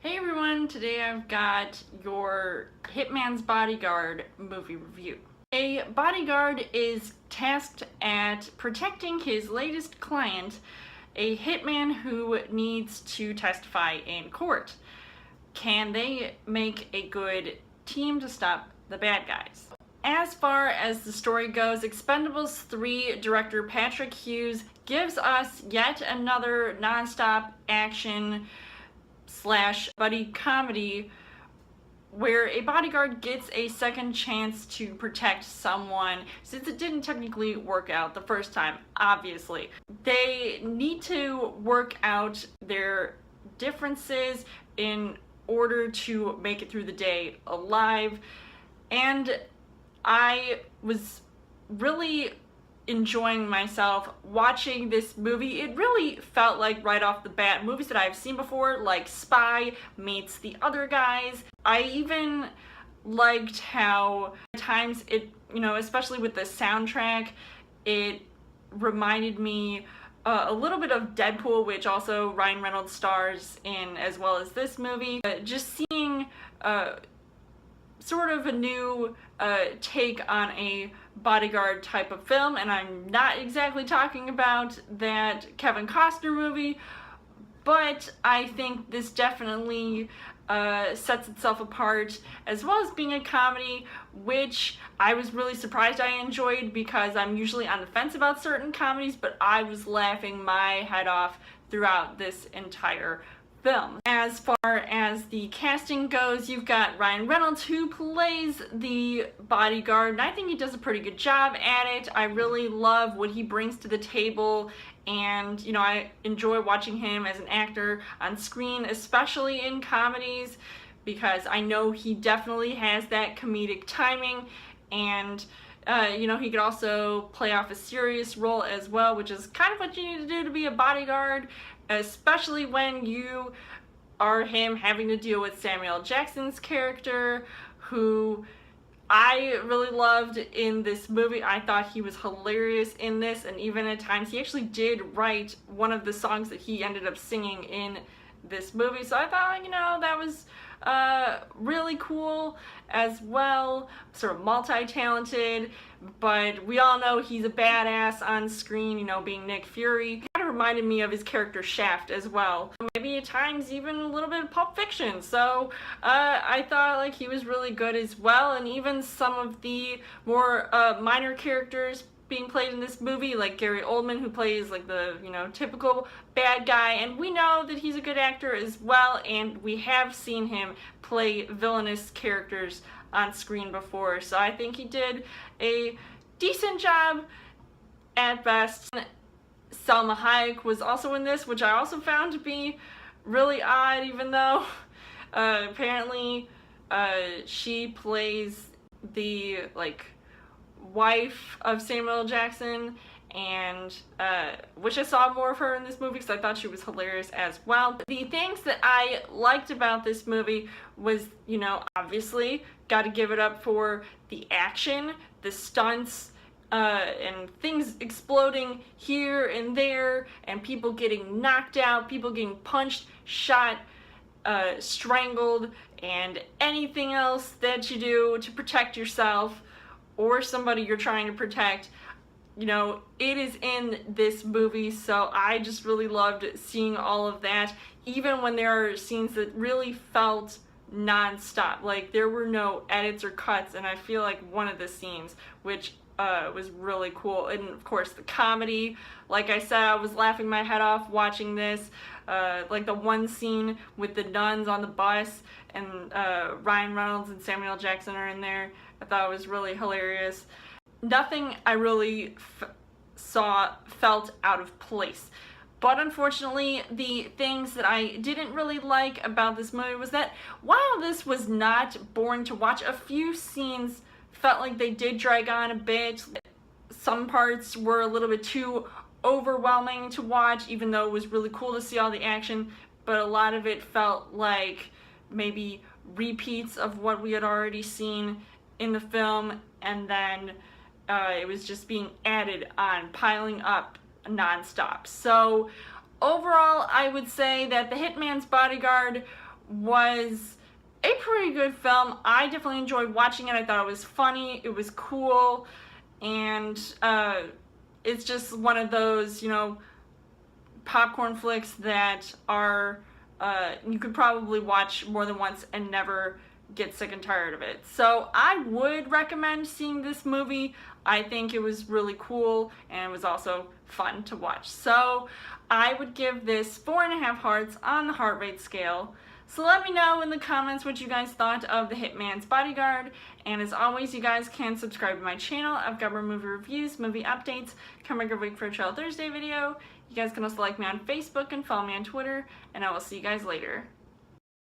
Hey everyone, today I've got your Hitman's Bodyguard movie review. A bodyguard is tasked at protecting his latest client, a hitman who needs to testify in court. Can they make a good team to stop the bad guys? As far as the story goes, Expendables 3 director Patrick Hughes gives us yet another non-stop action / buddy comedy where a bodyguard gets a second chance to protect someone since it didn't technically work out the first time, obviously. They need to work out their differences in order to make it through the day alive, and I was really enjoying myself watching this movie. It really felt like right off the bat movies that I've seen before, like Spy meets The Other Guys. I even liked how at times it, especially with the soundtrack, it reminded me a little bit of Deadpool, which also Ryan Reynolds stars in, as well as this movie. Just seeing sort of a new take on a bodyguard type of film, and I'm not exactly talking about that Kevin Costner movie, but I think this definitely sets itself apart, as well as being a comedy, which I was really surprised I enjoyed, because I'm usually on the fence about certain comedies, but I was laughing my head off throughout this entire film. As far as the casting goes, you've got Ryan Reynolds, who plays the bodyguard, and I think he does a pretty good job at it. I really love what he brings to the table, and I enjoy watching him as an actor on screen, especially in comedies, because I know he definitely has that comedic timing, and he could also play off a serious role as well, which is kind of what you need to do to be a bodyguard, especially when you are him having to deal with Samuel Jackson's character, who I really loved in this movie. I thought he was hilarious in this, and even at times he actually did write one of the songs that he ended up singing in this movie, so I thought, that was really cool as well. Sort of multi-talented, but we all know he's a badass on screen, being Nick Fury. Kind of reminded me of his character Shaft as well. Maybe at times even a little bit of Pulp Fiction, so I thought like he was really good as well, and even some of the more minor characters being played in this movie, like Gary Oldman, who plays like the typical bad guy, and we know that he's a good actor as well, and we have seen him play villainous characters on screen before, so I think he did a decent job at best. Salma Hayek was also in this, which I also found to be really odd, even though apparently she plays the wife of Samuel Jackson, and wish I saw more of her in this movie because I thought she was hilarious as well. The things that I liked about this movie was, obviously got to give it up for the action, the stunts, and things exploding here and there, and people getting knocked out, people getting punched, shot, strangled, and anything else that you do to protect yourself or somebody you're trying to protect. It is in this movie, so I just really loved seeing all of that, even when there are scenes that really felt non-stop, like there were no edits or cuts, and I feel like one of the scenes, which was really cool. And of course the comedy, like I said, I was laughing my head off watching this, like the one scene with the nuns on the bus, and Ryan Reynolds and Samuel Jackson are in there. I thought it was really hilarious. Nothing I really felt out of place. But unfortunately, the things that I didn't really like about this movie was that while this was not boring to watch, a few scenes felt like they did drag on a bit. Some parts were a little bit too overwhelming to watch, even though it was really cool to see all the action, but a lot of it felt like maybe repeats of what we had already seen in the film, and then it was just being added on, piling up non-stop. So overall, I would say that The Hitman's Bodyguard was a pretty good film. I definitely enjoyed watching it. I thought it was funny, it was cool, and it's just one of those, you know, popcorn flicks that are, you could probably watch more than once and never get sick and tired of it. So I would recommend seeing this movie. I think it was really cool and it was also fun to watch. So I would give this 4.5 hearts on the heart rate scale. So let me know in the comments what you guys thought of The Hitman's Bodyguard. And as always, you guys can subscribe to my channel. I've got more movie reviews, movie updates, come every week for a Trail Thursday video. You guys can also like me on Facebook and follow me on Twitter. And I will see you guys later.